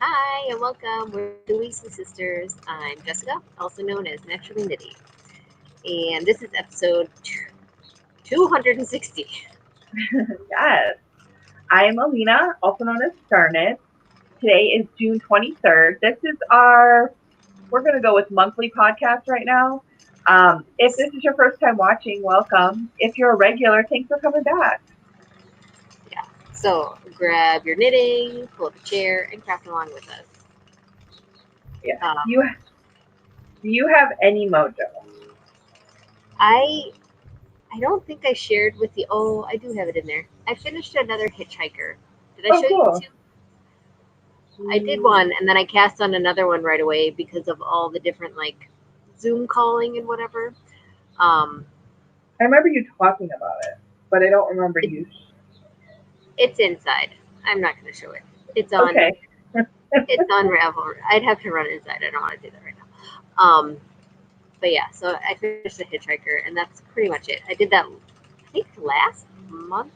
Hi and welcome. We're the Weasley sisters. I'm Jessica, also known as Naturally Nitty, and this is episode 260. Yes, I am Allena, also known as Starnet. Today is June 23rd. We're going to go with monthly podcast right now. If this is your first time watching, welcome. If you're a regular, thanks for coming back. Yeah. So grab your knitting, pull up a chair, and craft along with us. Yeah. Um, Do you have any mojo? I I don't think I shared with you. Oh, I do have it in there. I finished another hitchhiker. Did I Oh, show you cool. two? I did one, and then I cast on another one right away because of all the different like Zoom calling and whatever. Um, I remember you talking about it, but I don't remember it, you. it's inside. I'm not going to show it. It's on Okay. It's unravel. I'd have to run inside. I don't want to do that right now. But yeah, so I finished the Hitchhiker, and that's pretty much it. I did that, I think, last month,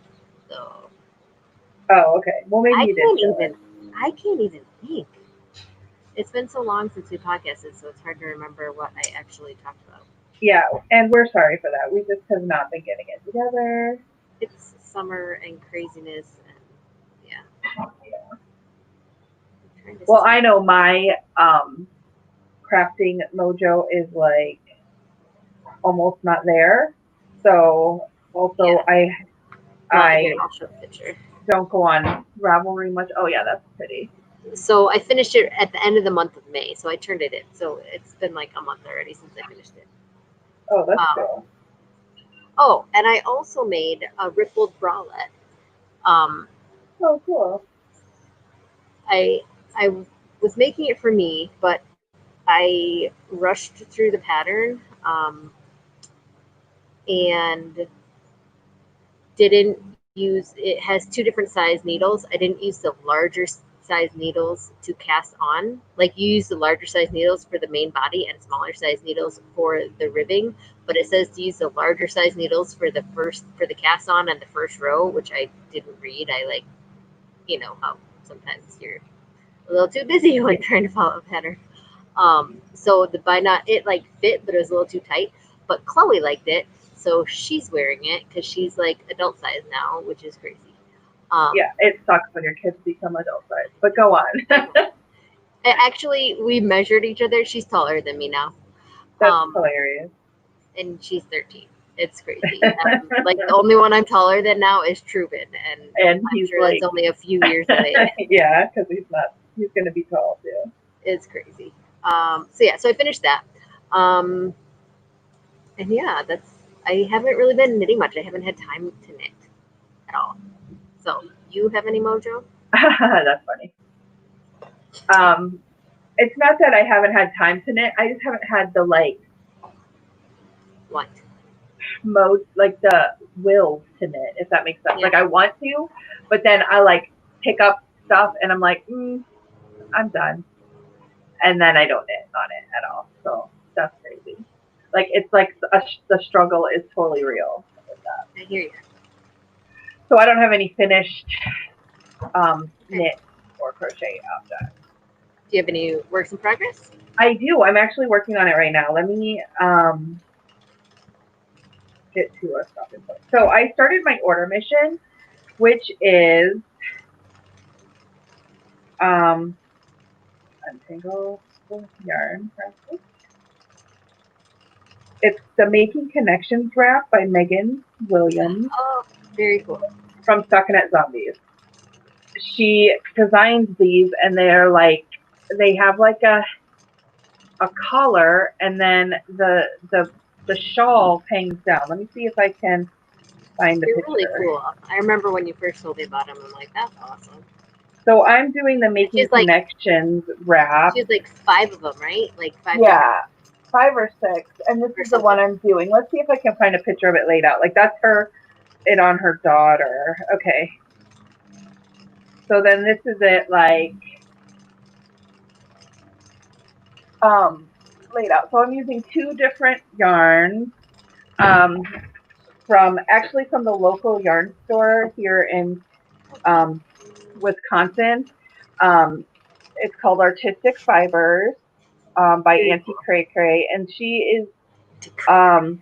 though. Oh, okay. Well, maybe I you did can't show it. even. I can't even think. It's been so long since we podcasted, so it's hard to remember what I actually talked about. Yeah, and we're sorry for that. We just have not been getting it together. It's summer and craziness, and yeah, I'm trying to Well, see. I know my crafting mojo is like almost not there. So also Yeah. Well, here, I I'll show a picture. don't go on Ravelry much. Oh yeah, that's pretty. So I finished it at the end of the month of May, so I turned it in. So it's been like a month already since I finished it. Oh, that's Um, cool. oh, and I also made a rippled bralette. Um, Oh, cool. I I was making it for me, but I rushed through the pattern and didn't use. It has two different size needles. I didn't use the larger size needles to cast on. Like you use the larger size needles for the main body and smaller size needles for the ribbing, but it says to use the larger size needles for the cast on and the first row, which I didn't read. I like, how sometimes you're a little too busy when trying to follow a pattern. So the by not it like fit, but it was a little too tight. But Chloe liked it, so she's wearing it because she's like adult size now, which is crazy. Um, Yeah, it sucks when your kids become adult size. But go on. I know. Actually, we measured each other. She's taller than me now, That's um, hilarious. and she's 13. It's crazy. Like the only one I'm taller than now is Truman, and And I'm he's sure that's like, only a few years away. yeah, because he's not. He's gonna be tall too. It's crazy. So yeah, so I finished that. Um, and yeah, that's I haven't really been knitting much. I haven't had time to knit at all. So you have any mojo? That's funny. Um, it's not that I haven't had time to knit. I just haven't had the What? like the will to knit, if that makes sense. Yeah. Like I want to, but then I like pick up stuff and I'm like, I'm done, and then I don't knit on it at all. So that's crazy. Like it's like the struggle is totally real with that. I hear you. So I don't have any finished Okay. knit or crochet objects. Do you have any works in progress? I do. I'm actually working on it right now. Let me get to a stopping point. So I started my order mission, which is um, untangle yarn. It's the Making Connections wrap by Megan Williams Oh, very cool. from Succulent Zombies. She designs these, and they have like a collar, and then the shawl hangs down. Let me see if I can find the They're really picture. cool. I remember when you first told me about them. I'm like, that's awesome. So I'm doing the And Making Connections wrap. she has like five of them, right? Like five different Yeah, 5 or 6, and this or is the one something. I'm doing. Let's see if I can find a picture of it laid out. Like that's it on her daughter. Okay, so then this is it um laid out. So I'm using 2 different yarns um from the local yarn store here in um Wisconsin. Um It's called Artistic Fibers by Very Auntie cool. Cray Cray, and um,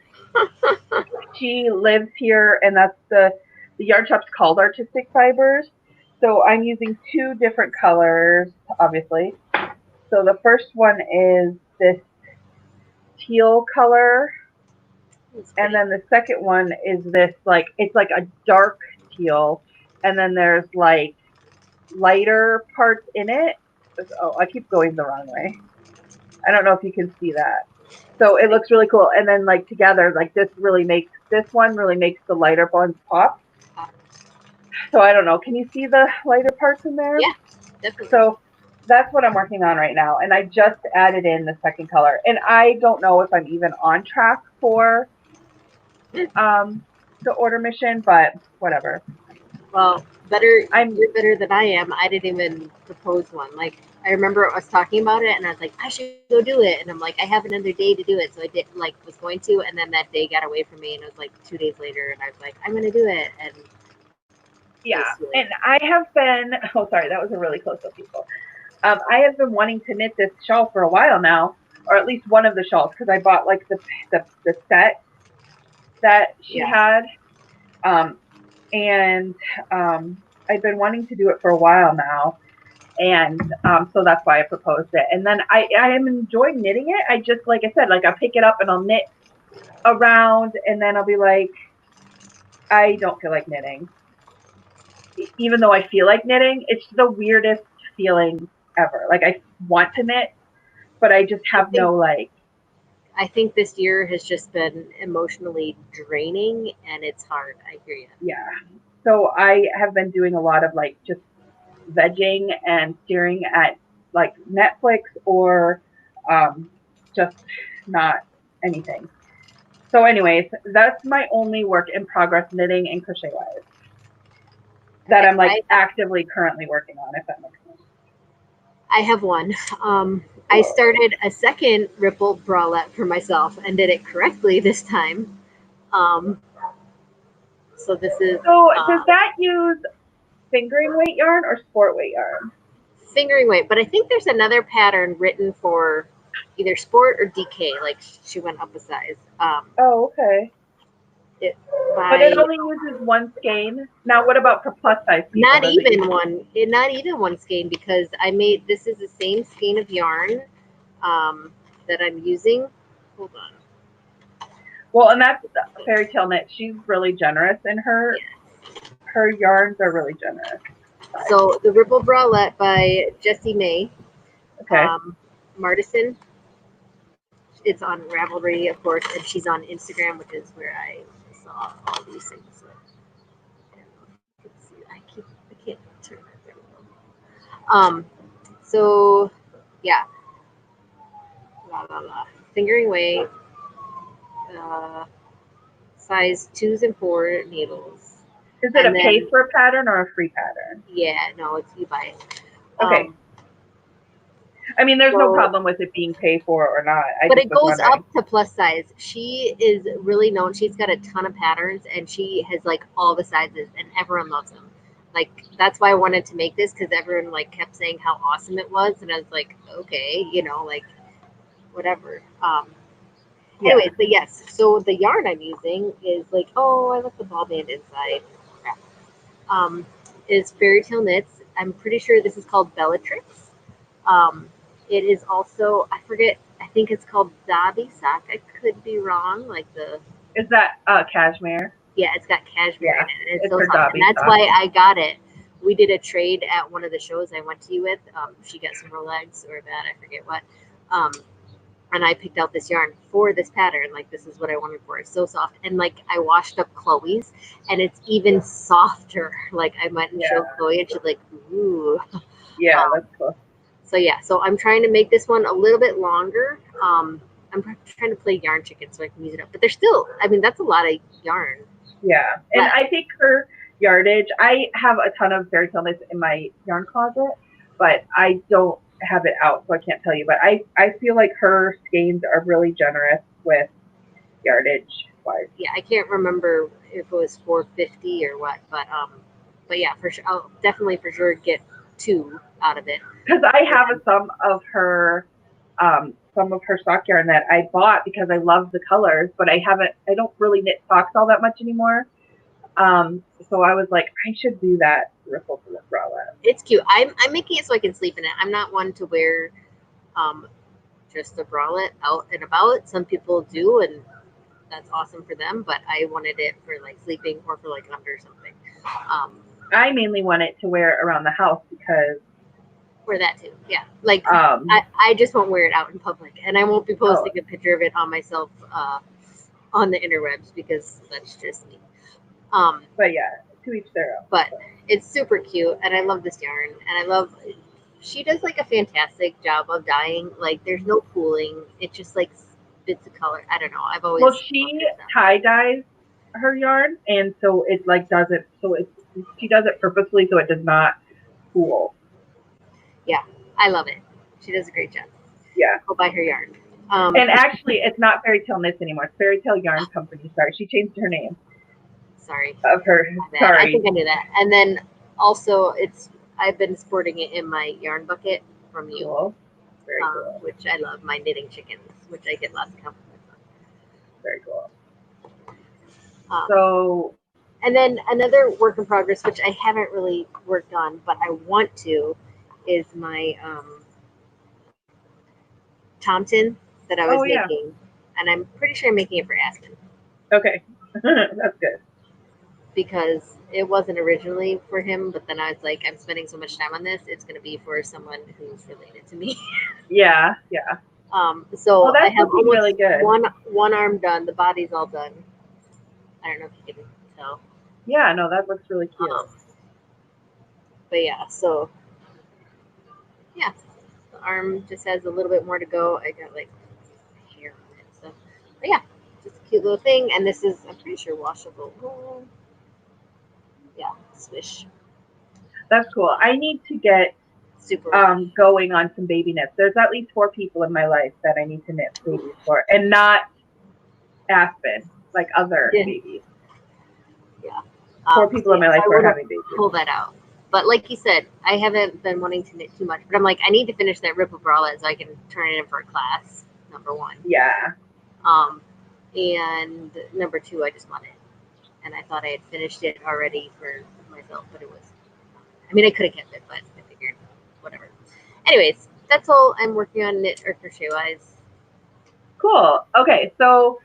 she lives here, and that's the yarn shop's called Artistic Fibers. So I'm using two different colors, obviously. So the first one is this teal color, It's and pretty. then the second one is this like it's like a dark teal, and then there's like lighter parts in it. Oh, I keep going the wrong way. I don't know if you can see that. So it looks really cool, and then like together, like this one really makes the lighter ones pop. Uh, So I don't know. Can you see the lighter parts in there? yeah, definitely. So that's what I'm working on right now, and I just added in the second color, and I don't know if I'm even on track for the order mission, but whatever. Well, better. I'm You're better than I am. I didn't even propose one. Like I remember us talking about it, and I was like, I should go do it. And I'm like, I have another day to do it, so I did. Like was going to, and then that day got away from me, and it was like 2 days later, and I was like, I'm gonna do it, and it yeah, was too late. and I have been. Oh, sorry, that was a really close up, people. I have been wanting to knit this shawl for a while now, or at least one of the shawls, because I bought like the set that she Yeah, had, um, and I've been wanting to do it for a while now, and so that's why I proposed it. And then I am enjoying knitting it. I just like I said, like I pick it up and I'll knit around, and then I'll be like, I don't feel like knitting, even though I feel like knitting. It's the weirdest feeling ever. Like I want to knit, but I just I have think no like. I think this year has just been emotionally draining, and it's hard. I hear you. Yeah. So I have been doing a lot of like just vegging and staring at like Netflix or um, just not anything. So, anyways, that's my only work in progress knitting and crochet wise that Okay, I'm like actively currently working on, if that makes sense. I have one. I Cool. started a second ripple bralette for myself and did it correctly this time. Um, so this is So, does that use fingering weight yarn or sport weight yarn? fingering weight, but I think there's another pattern written for either sport or DK. Like she went up a size. Oh, okay. It But it by only uses one skein. Now, what about for plus size people? not Does it use? even one, not even one skein because I made this is the same skein of yarn um, that I'm using. Hold on. Well, and that's Fairy Tale Knit. She's really generous in Yeah. her yarns are really generous. So the Ripple Bralette by Jessie May, Okay. um, Martison. It's on Ravelry, of course, and she's on Instagram, which is where I saw all these things. So, I can't turn that very well. So yeah, la la la. Fingering weight, uh, size twos and four needles, Is it a and pay then for pattern or a free pattern? yeah, no, it's you buy it. Okay. Um, I mean, there's no so problem with it being paid for or not. I but just it was goes wondering. up to plus size. She is really known. She's got a ton of patterns, and she has like all the sizes, and everyone loves them. Like that's why I wanted to make this because everyone like kept saying how awesome it was, and I was like, okay, like whatever. Yeah. Anyways, but yes. So the yarn I'm using is like, oh, I left the ball band inside. Crap. Um, is Fairy Tale Knits. I'm pretty sure this is called Bellatrix. Um, it is also I forget. I think it's called Dobby sock. I could be wrong. Like the Is that cashmere? yeah, it's got cashmere in Yeah. it, and it's It's so her soft. And Dobby that's sock. why I got it. We did a trade at one of the shows I went to you with. She got some Rolex or that I forget what. Um, and I picked out this yarn for this pattern. Like this is what I wanted for it. It's so soft. And like I washed up Chloe's, and it's even softer. Like I went and Yeah. showed Chloe, and she's like, ooh. Yeah, Um, that's cool. So yeah, so I'm trying to make this one a little bit longer. I'm trying to play yarn chicken so I can use it up. But there's still, I mean, that's a lot of yarn Yeah. And left. I think her yardage, I have a ton of Fairy Tale Knits in my yarn closet, but I don't have it out, so I can't tell you. But I feel like her skeins are really generous with yardage wise. Yeah, I can't remember if it was 450 or what, but yeah, for sure, I'll definitely for sure get two. out of it. Because I have some of her sock yarn that I bought because I love the colors, but I don't really knit socks all that much anymore. So I was like, I should do that ripple for this bralette. It's cute. I'm making it so I can sleep in it. I'm not one to wear just a bralette out and about. Some people do, and that's awesome for them. But I wanted it for like sleeping or for like under something. I mainly want it to wear around the house because for that too, yeah. Like I just won't wear it out in public, and I won't be posting a picture of it on myself on the interwebs because that's just me. But yeah, to each their own. But it's super cute, and I love this yarn, and I love. She does like a fantastic job of dyeing. Like there's no pooling; it just like bits of color. I don't know. I've always she tie dyes her yarn, and so it like doesn't. So she does it purposely so it does not pool. Yeah, I love it. She does a great job. Yeah, go buy her yarn. And actually, it's not Fairy Tale Knits anymore. It's Fairy Tale Yarn Company. Sorry, she changed her name. Sorry. Of her. Sorry. I think I knew that. And then also, I've been sporting it in my yarn bucket from you. Cool. Very cool. Which I love. My knitting chickens, which I get lots of compliments on. Very cool. So. And then another work in progress, which I haven't really worked on, but I want to, is my Thompson that I was making. And I'm pretty sure I'm making it for Aspen. Okay. That's good. Because it wasn't originally for him, but then I was like, I'm spending so much time on this, it's going to be for someone who's related to me. Yeah. So that's I have really good. One arm done. The body's all done. I don't know if you can tell. Yeah, no, that looks really cute. But yeah, so yeah, the arm just has a little bit more to go. I got like hair on it, so but yeah, just a cute little thing. And this is, I'm pretty sure, washable. Yeah, swish. That's cool. I need to get going on some baby knits. There's at least 4 people in my life that I need to knit babies for, and not Aspen, like other babies. Yeah. 4 people in my life are having babies. Pull that out. But like you said, I haven't been wanting to knit too much. But I'm like, I need to finish that ripple bralette so I can turn it in for a class. Number 1. Yeah. And number 2, I just want it. And I thought I had finished it already for myself, but it was. I mean, I could have kept it, but I figured whatever. Anyways, that's all I'm working on knit or crochet wise. Cool. Okay, so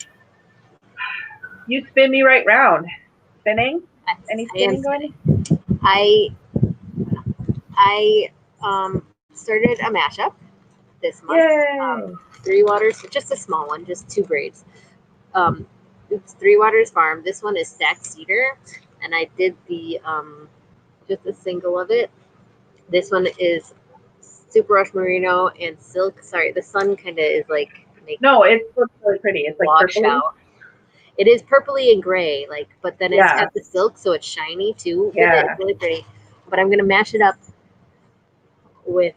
you spin me right round. Spinning? Any spinning going? I started a mashup this month. 3 Waters, just a small one, just 2 braids. It's 3 Waters Farm. This one is stacked cedar, and I did the just a single of it. This one is Super Rush Merino and silk. Sorry, the sun kind of is like no, it looks really pretty. It's like purpley. Out. It is purpley and gray, like, but then it's got the silk, so it's shiny too. Yeah, it's really pretty. But I'm gonna mash it up with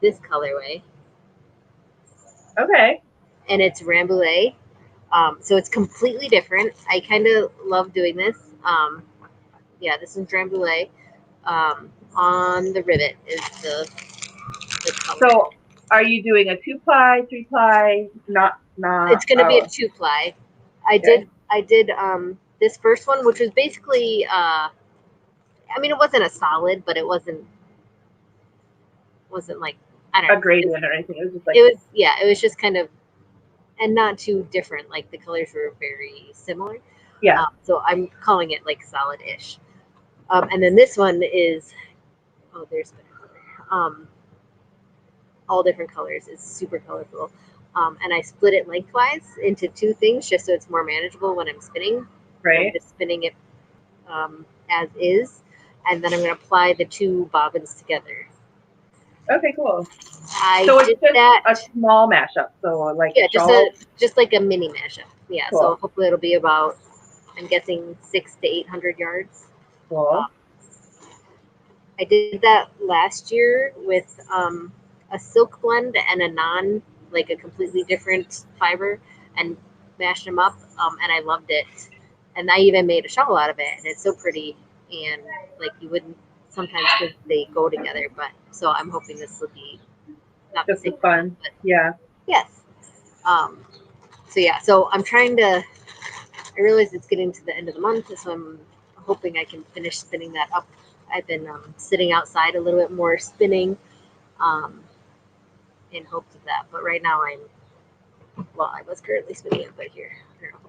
this colorway. Okay. And it's Rambouillet. So it's completely different. I kind of love doing this. This is Rambouillet. On the rivet is the color. So are you doing a 2-ply, 3-ply? Not. It's going to be a 2-ply. I did this first one, which was basically. I mean, it wasn't a solid, but it wasn't like, I don't know, a gradient or anything. It was just like it was just kind of, and not too different. Like the colors were very similar. Yeah. So I'm calling it like solid-ish. And then this one is, there's all different colors. It's super colorful. And I split it lengthwise into 2 things just so it's more manageable when I'm spinning. Right. I'm just spinning it as is, and then I'm going to apply the 2 bobbins together. Okay, cool. So it's just a small mashup. So like just like a mini mashup. Yeah. Cool. So hopefully it'll be about, I'm guessing, 600 to 800 yards. Cool. I did that last year with a silk blend and a completely different fiber, and mashed them up, and I loved it. And I even made a shawl out of it, and it's so pretty, and like you wouldn't sometimes because they go together. But so I'm hoping this will be not Just the as same fun. but Yeah. yes. So yeah, so I'm trying to. I realize it's getting to the end of the month, so I'm hoping I can finish spinning that up. I've been sitting outside a little bit more spinning um, in hopes of that. But right now I was currently spinning it, but here,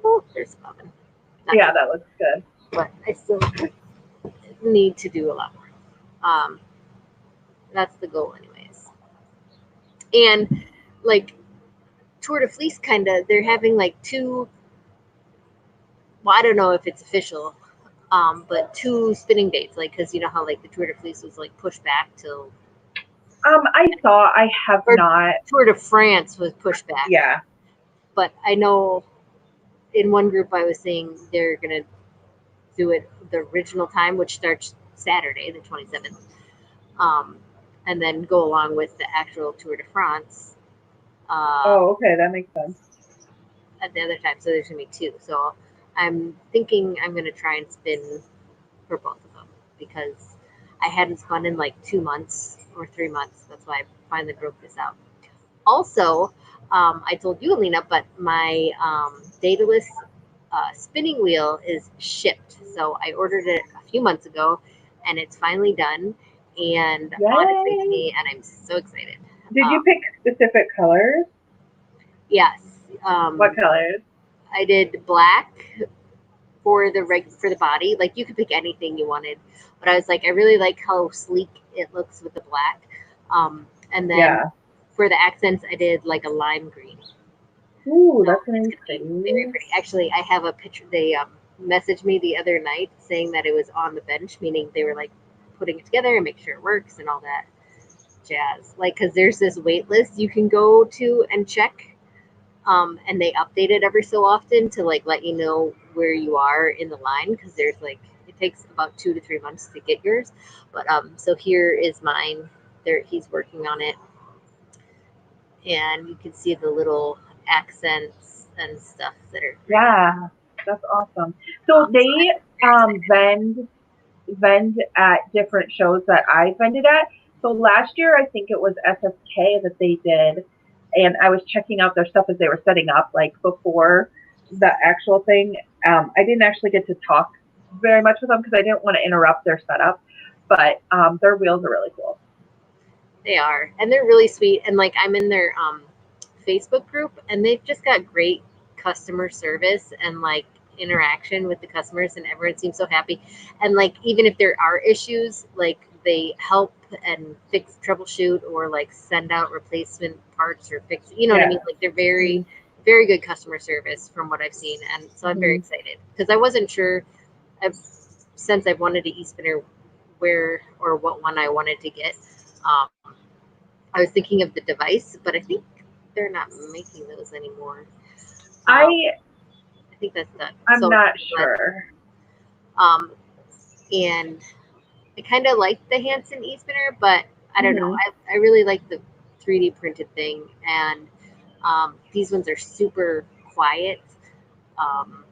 oh, there's the bobbin. Yeah, that looks good. But I still need to do a lot more. That's the goal, anyways. And like Tour de Fleece, kind of, they're having like two. Well, I don't know if it's official, but two spinning dates, like because you know how like the Tour de Fleece was like pushed back till I saw. I have or not. Tour de France was pushed back. Yeah. But I know in one group I was saying they're gonna do it the original time, which starts Saturday, the 27th, um, and then go along with the actual Tour de France Oh, okay, that makes sense. at the other time. So there's gonna be two. So I'm thinking I'm gonna try and spin for both of them because I hadn't spun in like 2 months or 3 months. That's why I finally broke this out. Also, I told you, Alina, but my Daedalus spinning wheel is shipped. So I ordered it a few months ago, and it's finally done and on its way to Yay! me, and I'm so excited. Did you pick specific colors? Yes, What colors? I did black for the body. Like you could pick anything you wanted, but I was like, I really like how sleek it looks with the black. And then Yeah. for the accents, I did like a lime green. Ooh, So that's gonna it's be gonna be very pretty. pretty. Actually, I have a picture. They messaged me the other night saying that it was on the bench, meaning they were like putting it together and make sure it works and all that jazz. Like, because there's this wait list you can go to and check, and they update it every so often to like let you know where you are in the line. Because there's like it takes about 2 to 3 months to get yours. But so here is mine. There, he's working on it, and you can see the little accents and stuff that are Yeah, that's awesome. So so they I'm very excited. vend at different shows that I vended at. So last year I think it was SSK that they did, and I was checking out their stuff as they were setting up, like before the actual thing. I didn't actually get to talk very much with them because I didn't want to interrupt their setup, but their wheels are really cool. They are, and they're really sweet. And like I'm in their Facebook group, and they've just got great customer service and like interaction with the customers, and everyone seems so happy. And like even if there are issues, like they help and fix, troubleshoot, or like send out replacement parts or fix. You know what I Yeah. mean? Like they're very, very good customer service from what I've seen, and so I'm very Mm-hmm. excited because I wasn't sure. I've since I've wanted to e-spinner where or what one I wanted to get. Um, I was thinking of the device, but I think they're not making those anymore. Um, I I think that's done. I'm So, not but sure. um, and I kind of like the Hanson e-spinner, but I don't know. Hmm. I really like the 3D printed thing, and these ones are super quiet. Um,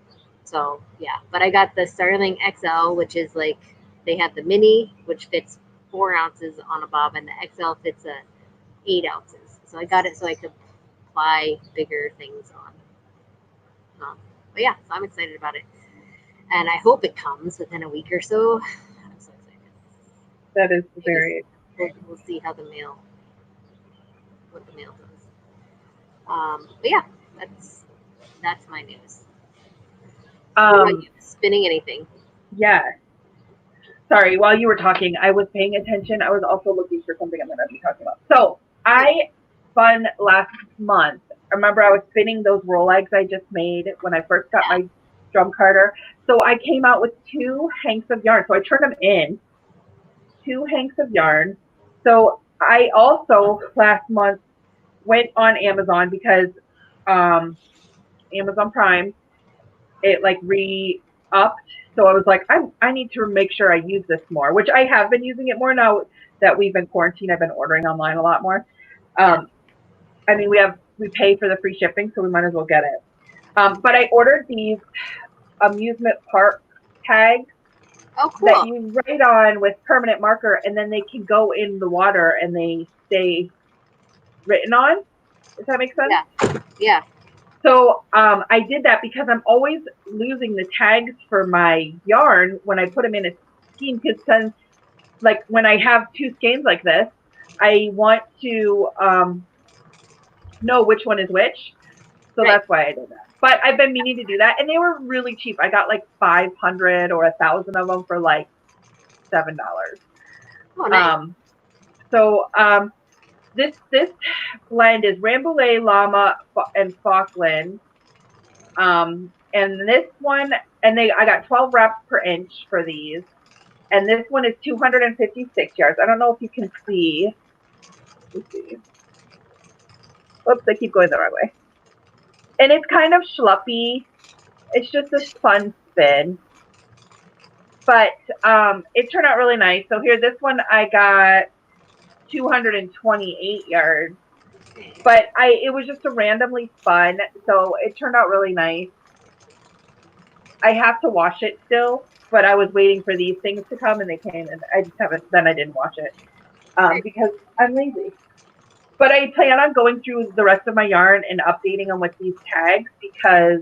so yeah, but I got the Starling XL, which is like they have the mini, which fits 4 ounces on a bob, and the XL fits a 8 ounces. So I got it so I could apply bigger things on. But yeah, so I'm excited about it, and I hope it comes within a week or so. I'm so excited. That is We'll, very. we'll see how what the mail does. But yeah, that's my news. What about Um. you? Spinning anything? Yeah. Sorry, while you were talking, I was paying attention. I was also looking for something I'm going to be talking about. So I spun last month. Remember, I was spinning those roll eggs I just made when I first got Yeah. my drum carder. So I came out with two hanks of yarn. So I turned them in, two hanks of yarn. So I also last month went on Amazon because um, Amazon Prime it like re upped. So I was like, I need to make sure I use this more, which I have been using it more now that we've been quarantined. I've been ordering online a lot more. Yeah. I mean, we pay for the free shipping, so we might as well get it. But I ordered these amusement park tags, Oh, that cool. you write on with permanent marker, and then they can go in the water and they stay written on. Does that make sense? Yeah. Yeah. So I did that because I'm always losing the tags for my yarn when I put them in a skein. Because then, like when I have two skeins like this, I want to know which one is which. So Right. that's why I did that. But I've been meaning to do that, and they were really cheap. I got like 500 or 1,000 of them for like $7. Oh, nice. So this blend is Rambouillet, Llama, and Falkland. And this one, and I got 12 wraps per inch for these. And this one is 256 yards. I don't know if you can see. Let's see. Oops, I keep going the wrong way. And it's kind of schluppy. It's just a fun spin. But it turned out really nice. So here, this one I got 228 yards. But it was just a randomly spun, so it turned out really nice. I have to wash it still, but I was waiting for these things to come, and they came, and I just haven't. Then I didn't wash it because I'm lazy. But I plan on going through the rest of my yarn and updating them with these tags because,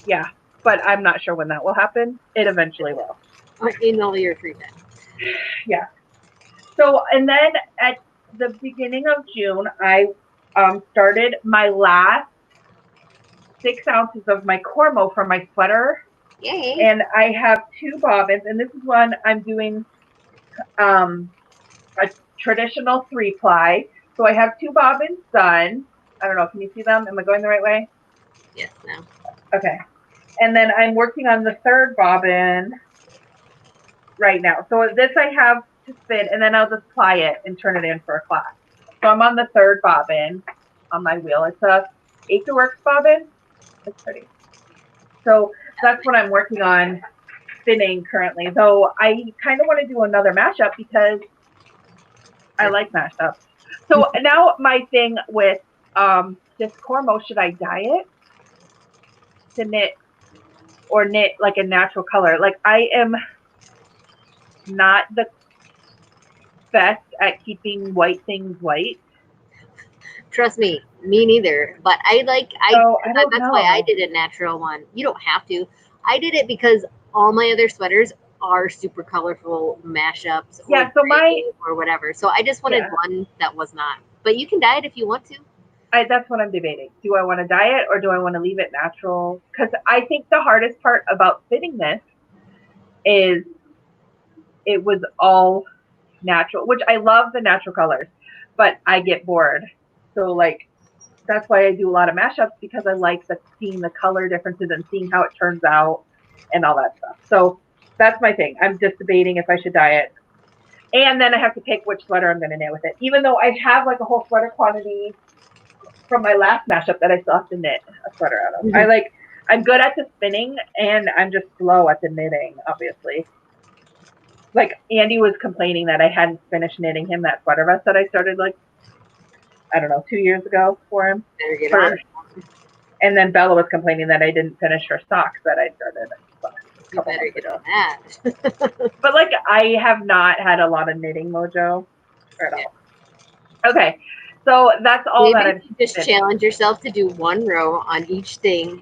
yeah. But I'm not sure when that will happen. It eventually will. In all your free time. Yeah. So, and then at the beginning of June, I started my last 6 ounces of my Cormo for my sweater. Yay. And I have two bobbins, and this is one I'm doing a traditional 3-ply. So I have two bobbins done. I don't know, can you see them? Am I going the right way? Yes, now. Okay. And then I'm working on the third bobbin right now. So this I have to spin, and then I'll just ply it and turn it in for a class. So I'm on the third bobbin on my wheel. It's a Acreworks bobbin. It's pretty. So that's what I'm working on spinning currently. Though I kind of want to do another mashup because I like mashups. So now my thing with this Cormo, should I dye it to knit or knit like a natural color? Like I am not the best at keeping white things white. Trust me, me neither. But So I don't that's why I know. did a natural one. You don't have to. I did it because all my other sweaters are super colorful mashups or Yeah, so my gray or whatever. So I just wanted yeah, one that was not. But you can dye it if you want to. that's what I'm debating. Do I want to dye it or do I want to leave it natural? Because I think the hardest part about spinning this is it was all natural, which I love the natural colors, but I get bored. So like that's why I do a lot of mashups because I like seeing the color differences and seeing how it turns out and all that stuff. So that's my thing. I'm just debating if I should dye it. And then I have to pick which sweater I'm going to knit with it. Even though I have like a whole sweater quantity from my last mashup that I still have to knit a sweater out of. I'm good at the spinning and I'm just slow at the knitting, obviously. Like Andy was complaining that I hadn't finished knitting him that sweater vest that I started like I don't know 2 years ago for him. Better get on it. And then Bella was complaining that I didn't finish her socks that I started a You couple better months get ago. on that. But like I have not had a lot of knitting mojo at all. Okay, so that's all that Maybe I'm you just spinning. challenge yourself to do one row on each thing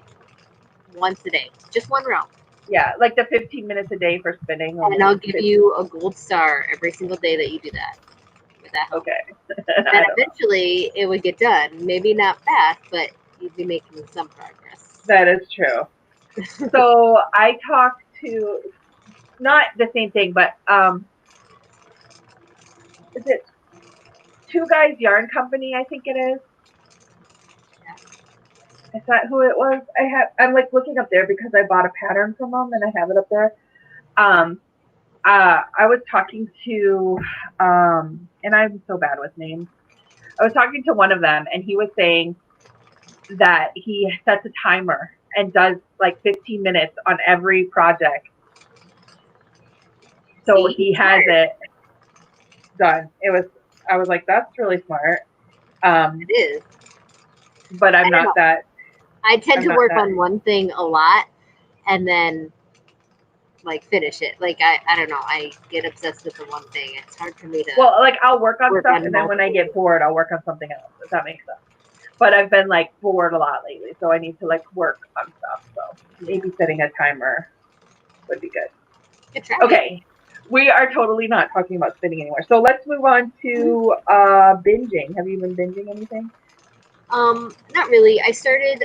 once a day. Just one row. Yeah, like the 15 minutes a day for spinning. And I'll give you a gold star every single day that you do that. With that help. Okay. Then eventually it would get done. Maybe not fast, but you'd be making some progress. That is true. So I talked to not the same thing, but is it Two Guys Yarn Company? I think it is. Is that who it was? I'm like looking up there because I bought a pattern from them and I have it up there. I was talking to, and I'm so bad with names. I was talking to one of them, and he was saying that he sets a timer and does like 15 minutes on every project. So he has it done. I was like, that's really smart. It is. But I'm not that. I tend to work on one thing a lot, and then like finish it. Like I don't know. I get obsessed with the one thing. It's hard for me to Well, like I'll work on work stuff, on and then when I multiple get things. bored, I'll work on something else. If that makes sense. But I've been like bored a lot lately, so I need to like work on stuff. So Yeah. maybe setting a timer would be good. Good try. Okay, we are totally not talking about spinning anymore. So let's move on to binging. Have you been binging anything? Not really. I started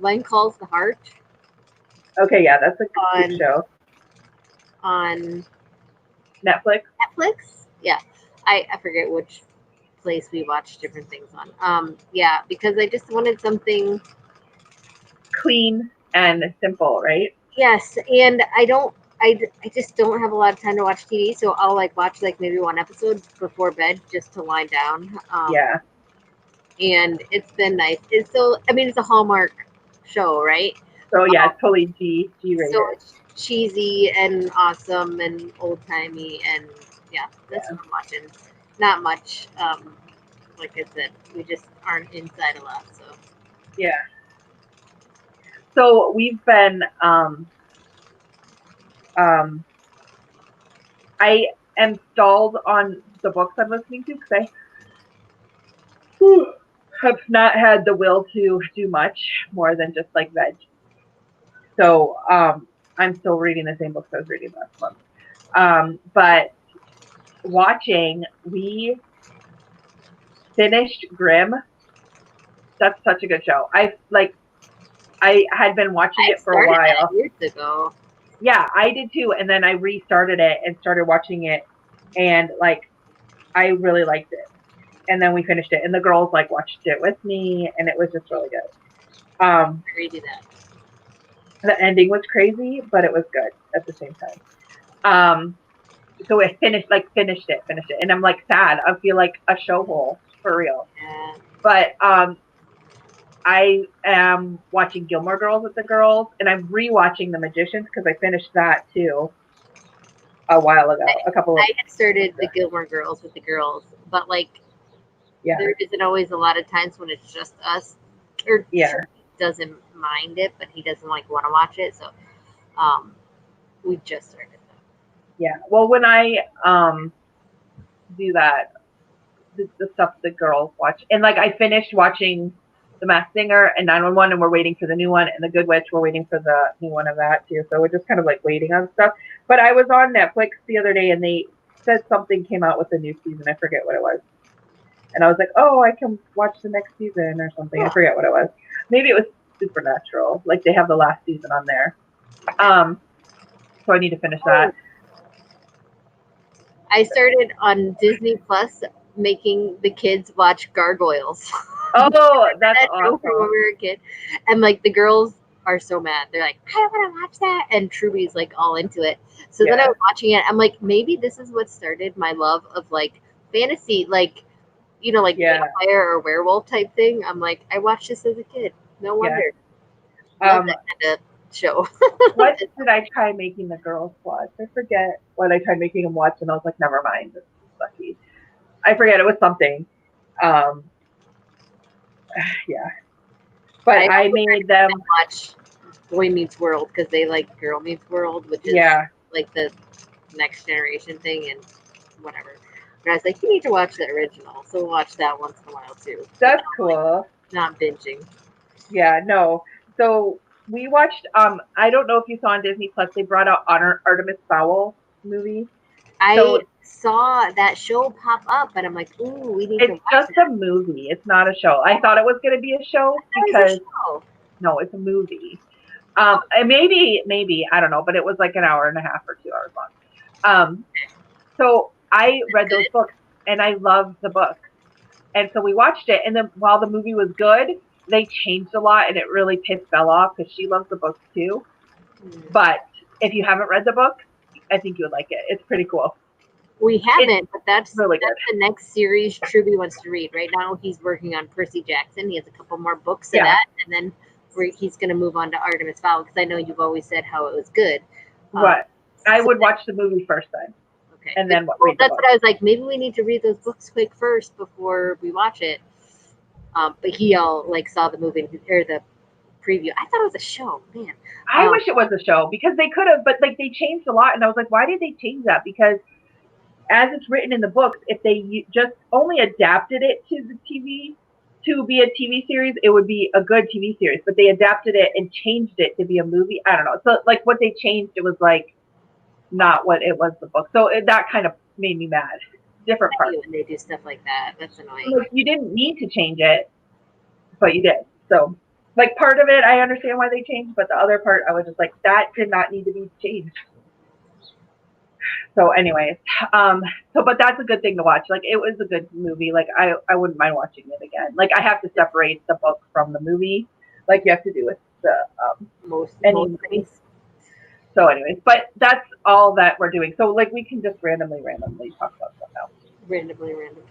When Calls the Heart Okay, yeah, that's a good on show. on Netflix. Netflix. Yeah. I forget which place we watch different things on. Yeah, because I just wanted something. Clean and simple, right? Yes, and I just don't have a lot of time to watch TV, so I'll like watch like maybe one episode before bed just to wind down. Yeah. And it's been nice. It's so I mean it's a Hallmark show, right? So yeah, Um, it's totally G so rated. it's cheesy and awesome and old timey and yeah, that's Yeah. what I'm watching. Not much. Like I said, we just aren't inside a lot, so Yeah. So we've been um I am stalled on the books I'm listening to because I have not had the will to do much more than just like veg. So I'm still reading the same books I was reading last month. But watching, we finished Grimm. That's such a good show. I had been watching I it for a started that while. years ago. Yeah, I did too. And then I restarted it and started watching it, and like I really liked it. And then we finished it, and the girls like watched it with me, and it was just really good. I redo that. The ending was crazy, but it was good at the same time. So I finished it, and I'm like sad. I feel like a show hole for real. Yeah. But I am watching Gilmore Girls with the girls, and I'm rewatching The Magicians because I finished that too a while ago, a couple of I had started the Gilmore Girls with the girls, but like yeah, there isn't always a lot of times when it's just us. Or yeah, sure, he doesn't mind it, but he doesn't like want to watch it. So um, we just started that. yeah. Well, when I do that, the stuff the girls watch, and like I finished watching The Masked Singer and 911, and we're waiting for the new one, and The Good Witch, we're waiting for the new one of that too. So we're just kind of like waiting on stuff. But I was on Netflix the other day, and they said something came out with the new season. I forget what it was. And I was like, oh, I can watch the next season or something. I Huh. forget what it was. Maybe it was Supernatural. Like they have the last season on there. Okay. So I need to finish that. Oh, I started on Disney Plus making the kids watch Gargoyles. Oh, that's That show from when awesome. we were a kid, and like the girls are so mad. They're like, I don't want to watch that, and Truby's like all into it. So then I Yeah, was watching it. I'm like, maybe this is what started my love of like fantasy, like like yeah, vampire or werewolf type thing. I'm like, I watched this as a kid. No yeah. wonder. Love Um, that kind of show. what did I try making the girls watch? I forget what I tried making them watch, and I was like, never mind. This is sucky. I forget it was something. Um, yeah, but I I also made them. watch Boy Meets World because they like Girl Meets World, which is Yeah, like the next generation thing and whatever. And I was like, you need to watch the original. So we'll watch that once in a while too, but that's cool. not binging. Yeah, no. So we watched. I don't know if you saw on Disney Plus. They brought out Artemis Fowl movie. I So saw that show pop up and I'm like, ooh, we need to it's watch just that. a movie. It's not a show. I thought it was going to be a show That was a because show. no, it's a movie. And maybe I don't know, but it was like an hour and a half or 2 hours long. So I read those books and I loved the book, and so we watched it. And then while the movie was good, they changed a lot, and it really pissed Belle off because she loves the books too. Hmm. But if you haven't read the book, I think you would like it. It's pretty cool. We It's haven't, but really good. that's the next series Truby wants to read. Right now, he's working on Percy Jackson. He has a couple more books of Yeah, that, and then he's going to move on to Artemis Fowl because I know you've always said how it was good. Um, what I so would watch the movie first then, okay, and but then well, read the that's book. what I was like. Maybe we need to read those books quick first before we watch it. But he all like saw the movie or the preview. I thought it was a show, man. I wish it was a show because they could have, but like they changed a lot, and I was like, why did they change that? Because as it's written in the books, if they just only adapted it to the TV to be a TV series, it would be a good TV series. But they adapted it and changed it to be a movie. I don't know. So like what they changed, it was like not what it was the book. So that kind of made me mad. Different I parts. hate when they do stuff like that. That's annoying. Like you didn't need to change it, but you did. So like part of it, I understand why they changed, but the other part, I was just like, that did not need to be changed. So anyways, but that's a good thing to watch. Like it was a good movie. Like I wouldn't mind watching it again. Like I have to separate the book from the movie, like you have to do with the Most any movie. things. So anyways, but that's all that we're doing. So like we can just randomly talk about stuff now. Random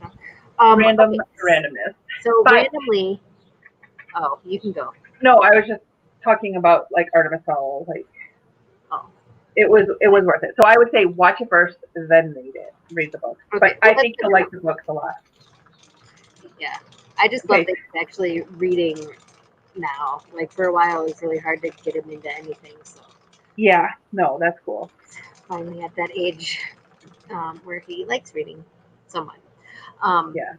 talk. Random Okay. randomness. So But randomly, oh, you can go. no, I was just talking about like Artemis Fowl. Like Oh, it was worth it. So I would say watch it first, then read the book. okay. But I think you'll like the books a lot. Yeah, I just love that he's actually reading now. Like for a while, it was really hard to get him into anything. So yeah, no, that's cool. Finally at that age where he likes reading somewhat. Yeah.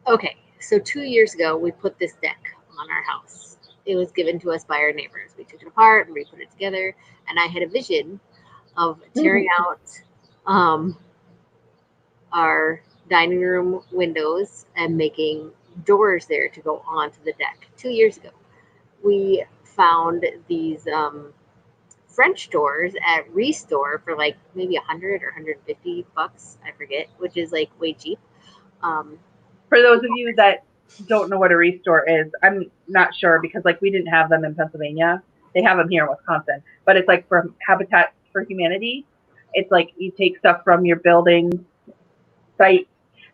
Okay, so 2 years ago, we put this deck on our house. It was given to us by our neighbors. We took it apart and we put it together, and I had a vision of tearing out our dining room windows and making doors there to go onto the deck. 2 years ago, we found these French doors at Restore for like maybe 100 or $150, I forget, which is like way cheap. For those of you that don't know what a Restore is, I'm not sure because like we didn't have them in Pennsylvania. They have them here in Wisconsin, but it's like for Habitat for Humanity. It's like you take stuff from your building site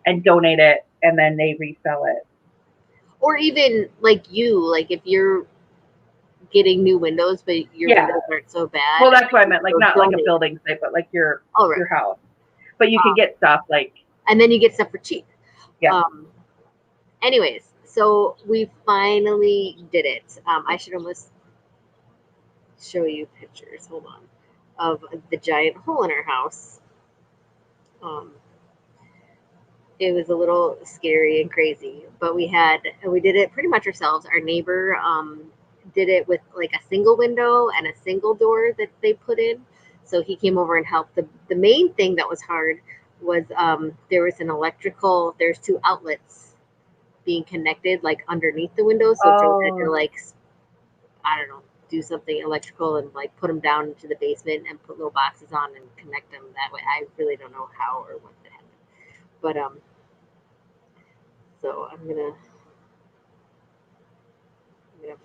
and donate it, and then they resell it. Or even like if you're getting new windows, but your windows aren't so bad. Well, that's what I meant. Like not like a building site, but like your house. But you can get stuff like, and then you get stuff for cheap. Yeah. Anyways, so we finally did it. I should almost show you pictures. Hold on, of the giant hole in our house. It was a little scary and crazy, but we did it pretty much ourselves. Our neighbor did it with like a single window and a single door that they put in. So he came over and helped. The main thing that was hard was there was there's two outlets being connected like underneath the window. So Joe had to like, I don't know, do something electrical and like put them down into the basement and put little boxes on and connect them that way. I really don't know how or what that happened. But so I'm gonna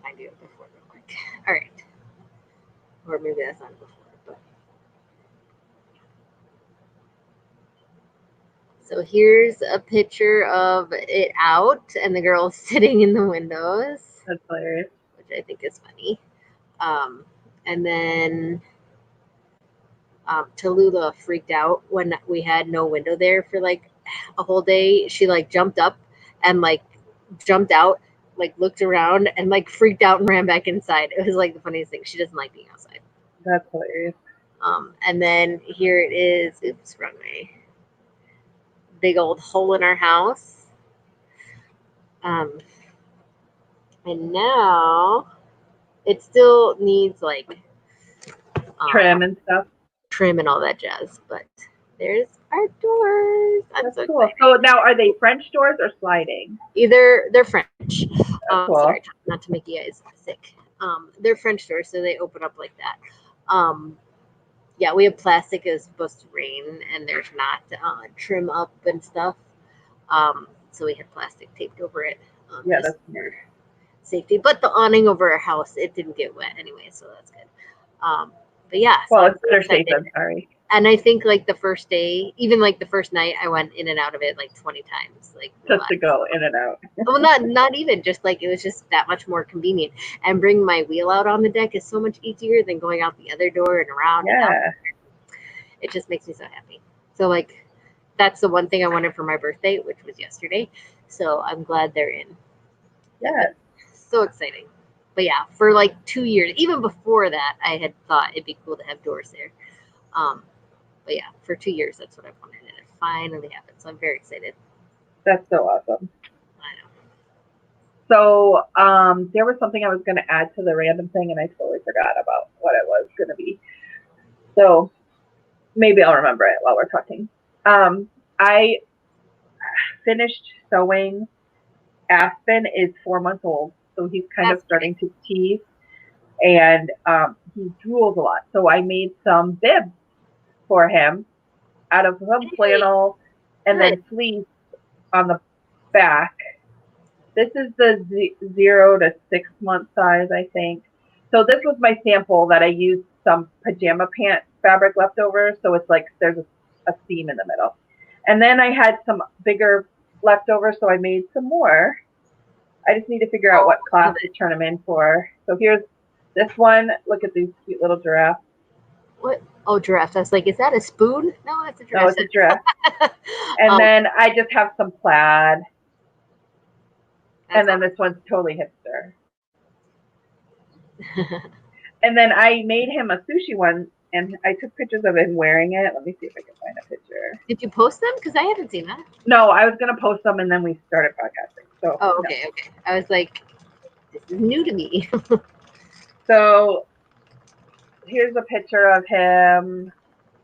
find you before real quick. All right, or maybe that's not before, but so here's a picture of it out and the girl sitting in the windows. That's hilarious. Which I think is funny. And then Tallulah freaked out when we had no window there for like a whole day. She like jumped up and like jumped out, like looked around and like freaked out and ran back inside. It was like the funniest thing. She doesn't like being outside. That's hilarious. And then here it is. Oops, wrong way. Big old hole in our house. And now it still needs like trim and stuff. Trim and all that jazz, but there's our doors. That's so cool. So now are they French doors or sliding? They're French. Cool. Sorry, not to make you guys sick. They're French doors, so they open up like that. Yeah, we have plastic is supposed to rain, and there's not trim up and stuff. So we had plastic taped over it. Yeah, that's weird. Safety, but the awning over our house, it didn't get wet anyway, so that's good. But yeah, well, so it's better safe than sorry. And I think like the first day, even like the first night, I went in and out of it like 20 times, like just to go in and out. Well, not even just like it was just that much more convenient. And bringing my wheel out on the deck is so much easier than going out the other door and around. Yeah, and out. It just makes me so happy. So like, that's the one thing I wanted for my birthday, which was yesterday. So I'm glad they're in. Yeah, so exciting. But yeah, for like 2 years, even before that, I had thought it'd be cool to have doors there. Um, but yeah, for 2 years, that's what I wanted, and it finally happened. So I'm very excited. That's so awesome. I know. So there was something I was going to add to the random thing, and I totally forgot about what it was going to be. So maybe I'll remember it while we're talking. I finished sewing. Aspen is 4 months old, so he's kind of starting to teeth, and he drools a lot. So I made some bibs for him out of some flannel and then fleece on the back. This is the 0 to 6 month size, I think. So this was my sample that I used some pajama pant fabric leftovers. So it's like there's a seam in the middle. And then I had some bigger leftovers, so I made some more. I just need to figure out what class to turn them in for. So here's this one. Look at these cute little giraffes. What? Oh, giraffe. I was like, is that a spoon? No, it's a giraffe. No, it's a giraffe. And then I just have some plaid. And then this one's totally hipster. And then I made him a sushi one, and I took pictures of him wearing it. Let me see if I can find a picture. Did you post them? Because I haven't seen that. No, I was going to post them, and then we started podcasting. So. Oh, okay, no. Okay. I was like, this is new to me. So here's a picture of him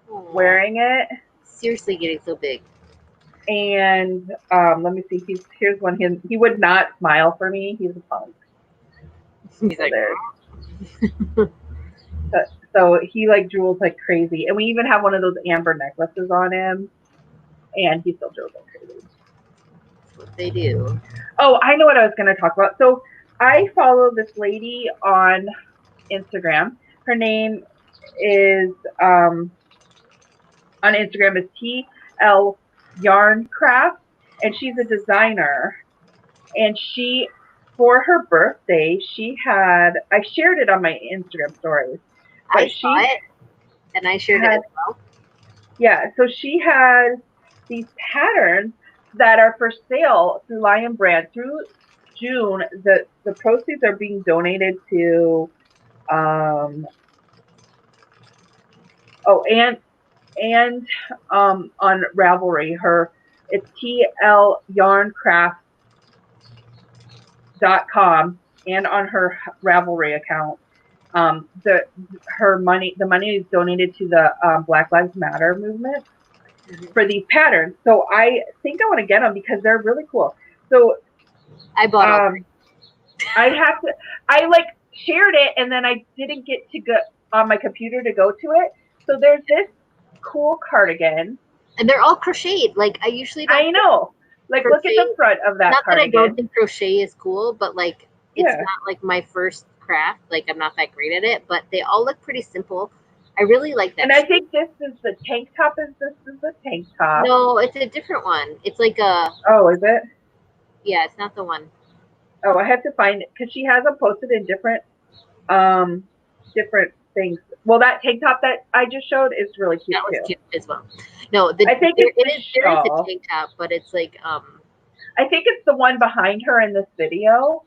wearing it. Seriously getting so big. And let me see. Here's one. He would not smile for me. He's a punk. He's like, so he like drools like crazy. And we even have one of those amber necklaces on him. And he still drools like crazy. That's what they do. Oh, I know what I was going to talk about. So I follow this lady on Instagram. Her name is on Instagram is TL Yarn Craft, and she's a designer. And she, for her birthday, I shared it on my Instagram stories. I saw it, and I shared it as well. Yeah, so she has these patterns that are for sale through Lion Brand through June. The proceeds are being donated to on Ravelry. It's tlyarncraft.com, and on her Ravelry account. The money is donated to the Black Lives Matter movement for these patterns. So I think I want to get them because they're really cool. So I bought them. I shared it, and then I didn't get to go on my computer to go to it. So there's this cool cardigan, and they're all crocheted. Like I usually don't. I know. Like crochet. Look at the front of that not cardigan. That I don't think crochet is cool, but like it's not like my first craft. Like I'm not that great at it, but they all look pretty simple. I really like that. And I think this is the tank top. This is the tank top. No, it's a different one. It's like a. Oh, is it? Yeah, it's not the one. Oh, I have to find it because she has them posted in different things. Well, that tank top that I just showed is really cute too. Cute as well. No, I think there is a tank top, but it's like I think it's the one behind her in this video.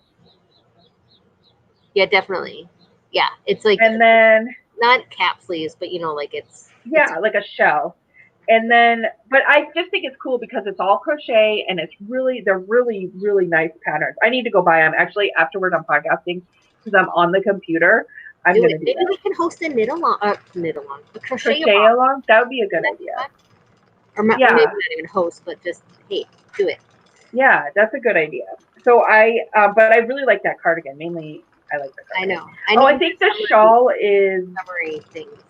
Yeah, definitely. Yeah, it's like. And then. Not cap sleeves, but like it's. Yeah, like a shell. And then, but I just think it's cool because it's all crochet and they're really, really nice patterns. I need to go buy them actually afterward on podcasting because I'm on the computer. I'm going to do Maybe that. we can host a knit along, a crochet along. That would be a good idea. Or maybe not even host, but just, hey, do it. Yeah, that's a good idea. So but I really like that cardigan. Mainly, I like the cardigan. I know. I think the shawl is. Summery things.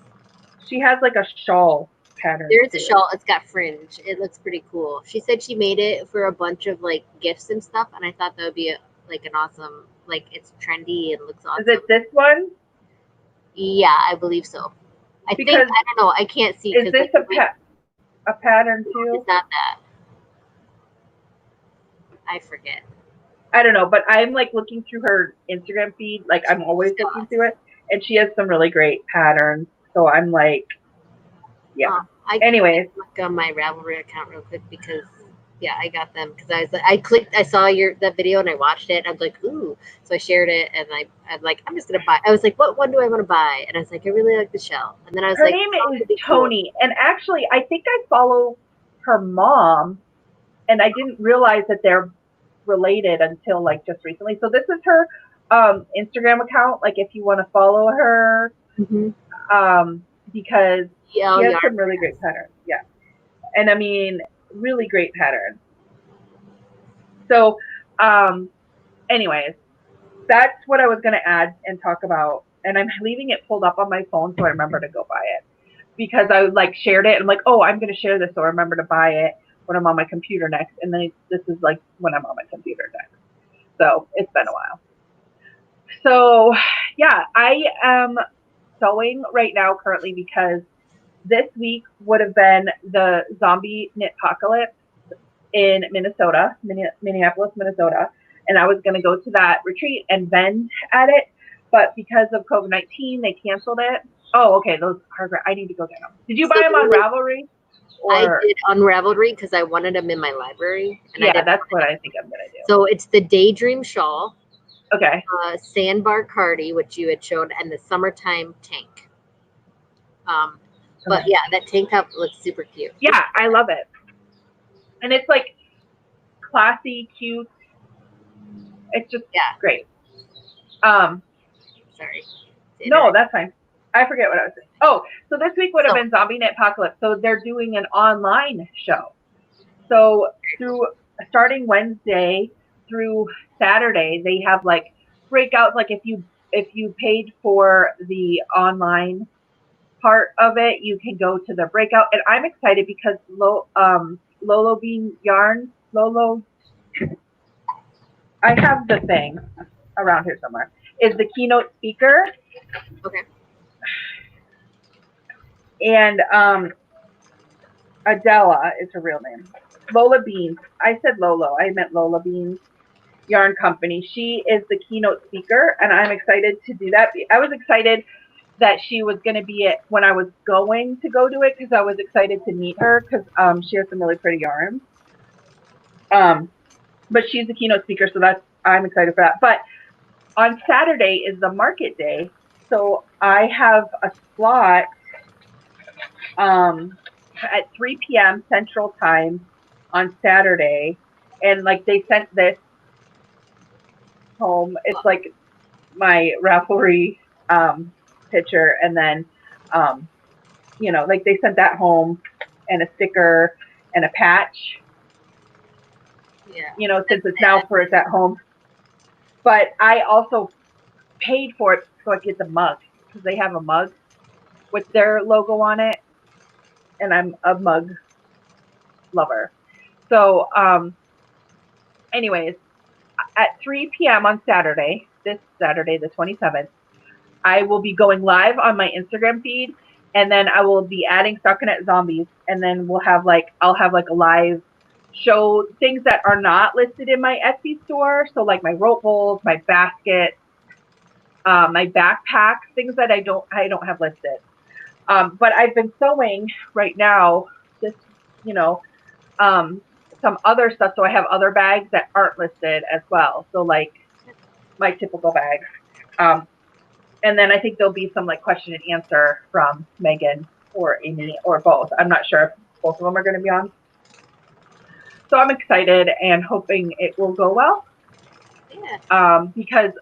She has like a shawl pattern. There's a shawl. It's got fringe. It looks pretty cool. She said she made it for a bunch of like gifts and stuff, and I thought that would be an awesome. Like it's trendy and looks awesome. Is it this one? Yeah, I believe so. I don't know. I can't see. Is this a pattern too? It's not that. I forget. I don't know, but I'm like looking through her Instagram feed. Like I'm always looking through it, and she has some really great patterns. So I'm like, yeah. I anyways, look on my Ravelry account real quick because Yeah, I got them because I was like, I clicked, I saw that video and I watched it. I was like, ooh, so I shared it and I'm like, I'm just gonna buy. I was like, what one do I want to buy? And I was like, I really like the shell. And then I was Her like, name oh, is it'd be cool. Tony, and actually, I think I follow her mom, and I didn't realize that they're related until like just recently. So this is her Instagram account. Like, if you want to follow her, Mm-hmm. because she EL has yarn some really great press. patterns. Yeah, and I mean, really great patterns. So, um, anyways, that's what I was going to add and talk about. And I'm leaving it pulled up on my phone so I remember to go buy it because I like shared it. And I'm like, oh, I'm going to share this so I remember to buy it when I'm on my computer next. And then this is like when I'm on my computer next. So it's been a while. So yeah, I am sewing right now currently because this week would have been the zombie knit apocalypse in Minnesota, Minneapolis, Minnesota, and I was going to go to that retreat and vend at it, but because of COVID-19, they canceled it. Oh, okay, those are great. I need to go get them. Did you buy So them on Ravelry I or? did Unravelry because I wanted them in my library and I Yeah, didn't that's want to what have. I think I'm gonna So it's the Daydream shawl, do. Okay. sandbar cardi, which you had showed, and the summertime tank. Um, but Okay. yeah, that tank top looks super cute. Yeah, I love it, and it's like classy, cute. It's just Yeah, great. Um, sorry. The no, internet. that's fine. I forget what I was saying. Oh, so this week would have So been Zombie Knit Apocalypse. So they're doing an online show. So through starting Wednesday through Saturday, they have like breakouts. Like if you paid for the online part of it, you can go to the breakout. And I'm excited because Lolo Bean Yarn, Lolo, I have the thing around here somewhere, is the keynote speaker. okay. And Adela is her real name. Lola Beans. I said Lolo. I meant Lola Beans Yarn Company. She is the keynote speaker, and I'm excited to do that. I was excited that she was going to be it when I was going to go to it because I was excited to meet her because she has some really pretty yarns. Um, but she's the keynote speaker, so I'm excited for that. But on Saturday is the market day, so I have a slot at 3 p.m. Central Time on Saturday, and like they sent this home. It's like my Ravelry picture, and then um, like they sent that home and a sticker and a patch. Yeah. Since That's it's now sad. for it's at home. But I also paid for it so I get the mug because they have a mug with their logo on it, and I'm a mug lover. So, anyways, at 3 p.m. on Saturday, this Saturday, the 27th, I will be going live on my Instagram feed, and then I will be adding Stockinette Zombies, and then I'll have like a live show things that are not listed in my Etsy store. So like my rope bowls, my basket, my backpack, things that I don't have listed. But I've been sewing right now, just you know, um, some other stuff. So I have other bags that aren't listed as well. So like my typical bags. Um, and then I think there'll be some like question and answer from Megan or Amy or both. I'm not sure if both of them are going to be on. So I'm excited and hoping it will go well. Yeah. Because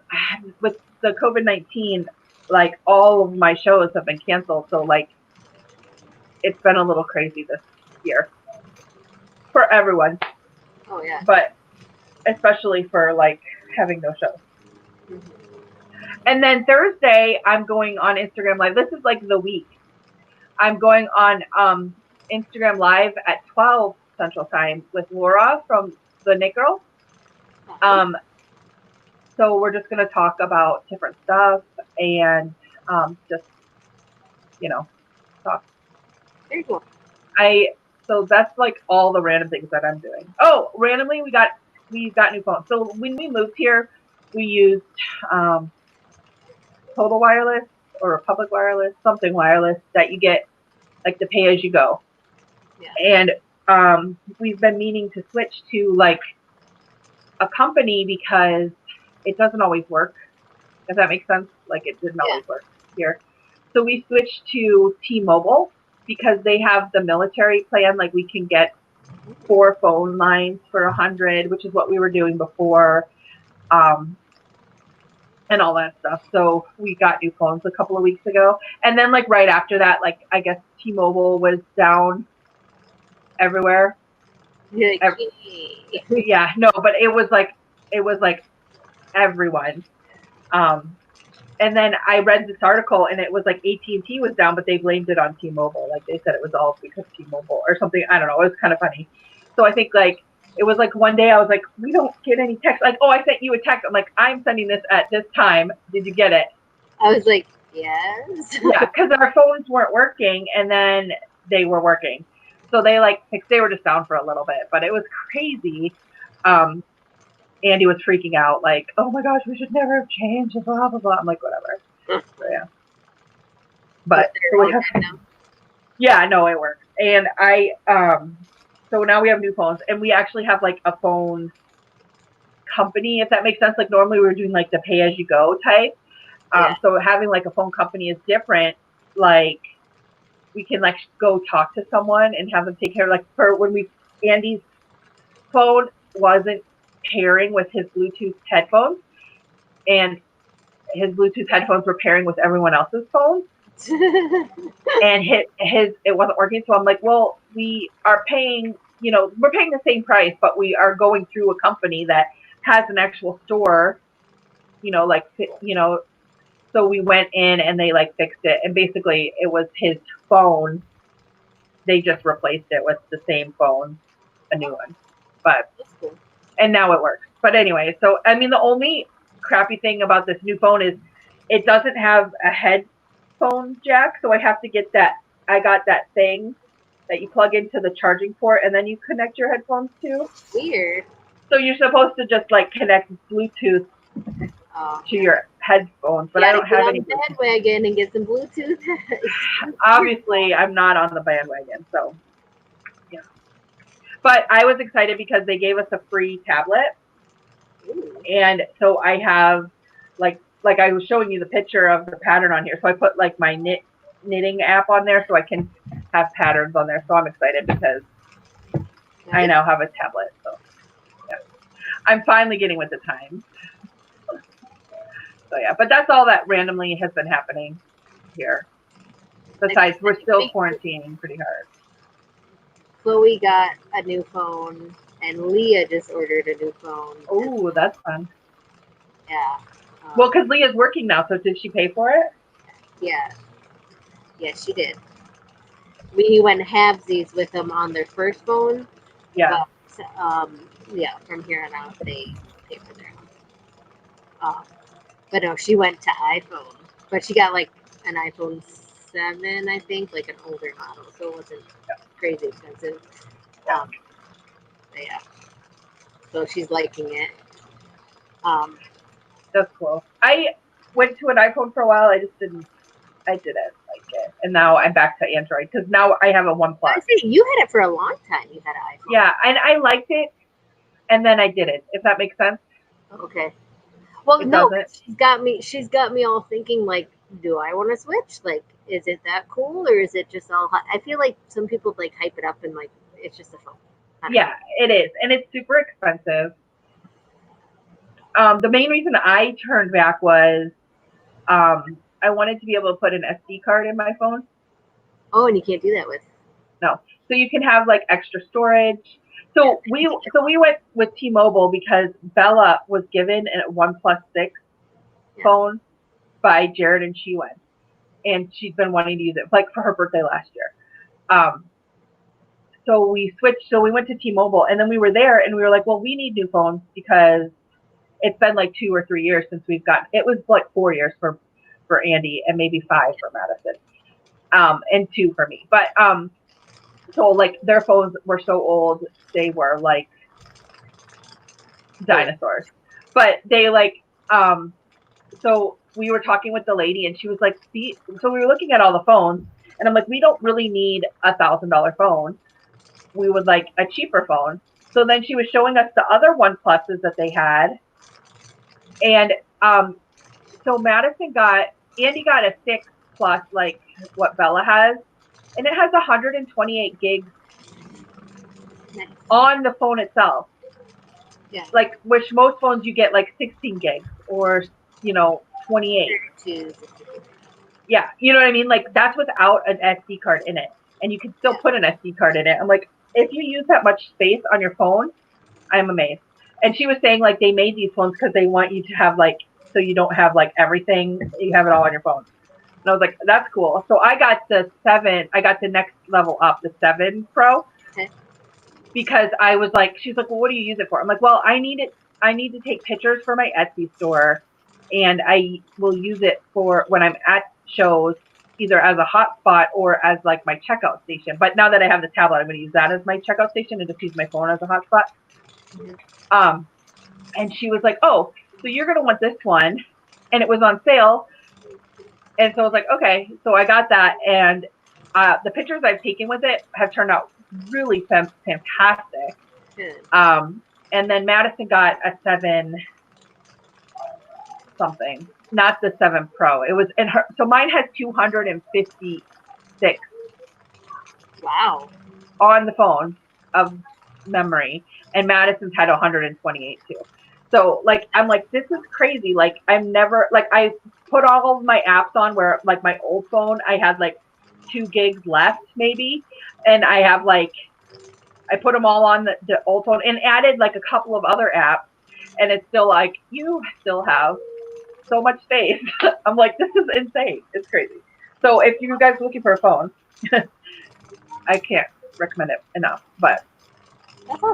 with the COVID-19, like all of my shows have been canceled. So like it's been a little crazy this year for everyone, Oh yeah. but especially for like having no shows. Mm-hmm. And then Thursday, I'm going on Instagram Live. This is like the week. I'm going on Instagram Live at 12 Central Time with Laura from the Knit Girl. Awesome. Um, so we're just going to talk about different stuff and just, you know, talk. Very cool. I So that's like all the random things that I'm doing. Oh, randomly we got new phones. So when we moved here, we used um, Total Wireless or Republic Wireless, something wireless that you get like the pay as you go. Yeah. And we've been meaning to switch to like a company because it doesn't always work. If that makes sense, like it didn't Yeah. always work here. So we switched to T-Mobile because they have the military plan. Like we can get 4 phone lines for $100, which is what we were doing before, and all that stuff. So we got new phones a couple of weeks ago, and then like right after that, like I guess T-Mobile was down everywhere. You're like, Ev- yay. yeah, no, but it was like everyone. Um, and then I read this article, and it was like AT&T was down, but they blamed it on T-Mobile. Like they said it was all because T-Mobile or something. I don't know. It was kind of funny. So I think like it was like one day I was like, we don't get any text. Like, oh, I sent you a text. I'm like, I'm sending this at this time. Did you get it? I was like, yes. Yeah, because our phones weren't working, and then they were working. So they like they were just down for a little bit, but it was crazy. Um, Andy was freaking out, like, "Oh my gosh, we should never have changed." Blah blah blah. I'm like, whatever. So yeah, but so we have, yeah, no, it works. And so now we have new phones, and we actually have like a phone company, if that makes sense. Like normally we were doing like the pay as you go type. Yeah. So having like a phone company is different. Like we can like go talk to someone and have them take care of like for when Andy's phone wasn't pairing with his Bluetooth headphones, and his Bluetooth headphones were pairing with everyone else's phones, and his it wasn't working. So I'm like, well, we are paying, we're paying the same price, but we are going through a company that has an actual store, like so we went in and they like fixed it, and basically it was his phone. They just replaced it with the same phone, a new one, but Cool. and now it works. But anyway, so I mean, the only crappy thing about this new phone is it doesn't have a headphone jack, so I have to get that. I got that thing that you plug into the charging port, and then you connect your headphones to. Weird. So you're supposed to just like connect Bluetooth to your headphones, but I don't have any. Get on the bandwagon and get some Bluetooth. Obviously, I'm not on the bandwagon, so yeah. But I was excited because they gave us a free tablet, and so I have like I was showing you the picture of the pattern on here. So I put like my knitting app on there so I can have patterns on there. So I'm excited because I now have a tablet. So yeah, I'm finally getting with the times. So yeah, but that's all that randomly has been happening here. Besides, we're still quarantining pretty hard. Chloe got a new phone, and Leah just ordered a new phone. Oh, that's fun. Yeah. Well, because Leah's working now, so did she pay for it? Yeah. Yes, she did. We went halvesies with them on their first phone. Yeah. But, yeah, from here on out, they pay for their own. But no, she went to iPhone. But she got like an iPhone 7, I think, like an older model. So it wasn't crazy expensive. But yeah. So she's liking it. That's cool. I went to an iPhone for a while. I didn't like it. And now I'm back to Android because now I have a OnePlus. I see, you had it for a long time. You had an iPhone. Yeah, and I liked it, and then I didn't, if that makes sense. Okay. Well, no, she's got me all thinking, like, do I want to switch? Like, is it that cool, or is it just all I feel like some people like hype it up and like it's just a phone. Yeah, it is, and it's super expensive. The main reason I turned back was I wanted to be able to put an SD card in my phone. Oh, and you can't do that with. No, so you can have like extra storage. So we went with T-Mobile because Bella was given a OnePlus 6 phone by Jared, and she went, and she's been wanting to use it like for her birthday last year. So we switched. So we went to T-Mobile, and then we were there, and we were like, well, we need new phones because it's been like 2 or 3 years since we've gotten. It was like 4 years for Andy and maybe 5 for Madison, and 2 for me. But so like their phones were so old, they were like dinosaurs. But they like so we were talking with the lady, and she was like, so we were looking at all the phones, and I'm like, we don't really need $1,000 phone. we would like a cheaper phone. So then she was showing us the other OnePluses that they had. And so Andy got a 6 Plus, like what Bella has. And it has 128 gigs Nice. on the phone itself. Yeah. Like, which most phones you get like 16 gigs or, 28. Yeah, you know what I mean? Like, that's without an SD card in it. And you can still put an SD card in it. I'm like, if you use that much space on your phone, I'm amazed. And she was saying, like, they made these phones because they want you to have, like, so you don't have, like, everything. You have it all on your phone. And I was like, that's cool. So I got the next level up, the 7 Pro. Okay. Because I was like, she's like, well, what do you use it for? I'm like, well, I need to take pictures for my Etsy store. And I will use it for when I'm at shows, either as a hotspot or as like my checkout station. But now that I have the tablet, I'm going to use that as my checkout station and just use my phone as a hotspot. Mm-hmm. And she was like, oh, so you're going to want this one. And it was on sale. And so I was like, okay. So I got that. And the pictures I've taken with it have turned out really fantastic. Good. And then Madison got a 7 something, not the 7 Pro. It was in her. So mine has 256. Wow. On the phone of memory, and Madison's had 128 too. So like, I'm like, this is crazy. Like, I'm never like, I put all of my apps on where like my old phone, I had like 2 gigs left maybe, and I have like, I put them all on the old phone and added like a couple of other apps, and it's still like, you still have so much space. I'm like, this is insane. It's crazy. So if you guys are looking for a phone, I can't recommend it enough. But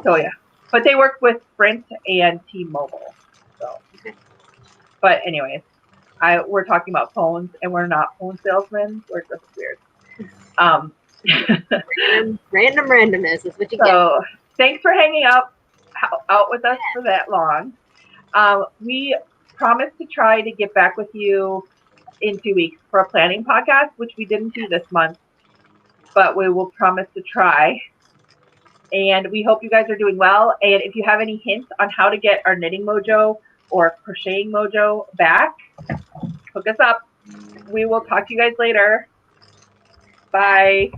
so yeah, but they work with Sprint and T-Mobile. So, but anyways, we're talking about phones, and we're not phone salesmen. We're just weird. Random randomness is what you get. So thanks for hanging out with us for that long. We promise to try to get back with you in 2 weeks for a planning podcast, which we didn't do this month, but we will promise to try. And we hope you guys are doing well. And if you have any hints on how to get our knitting mojo or crocheting mojo back, hook us up. We will talk to you guys later. Bye.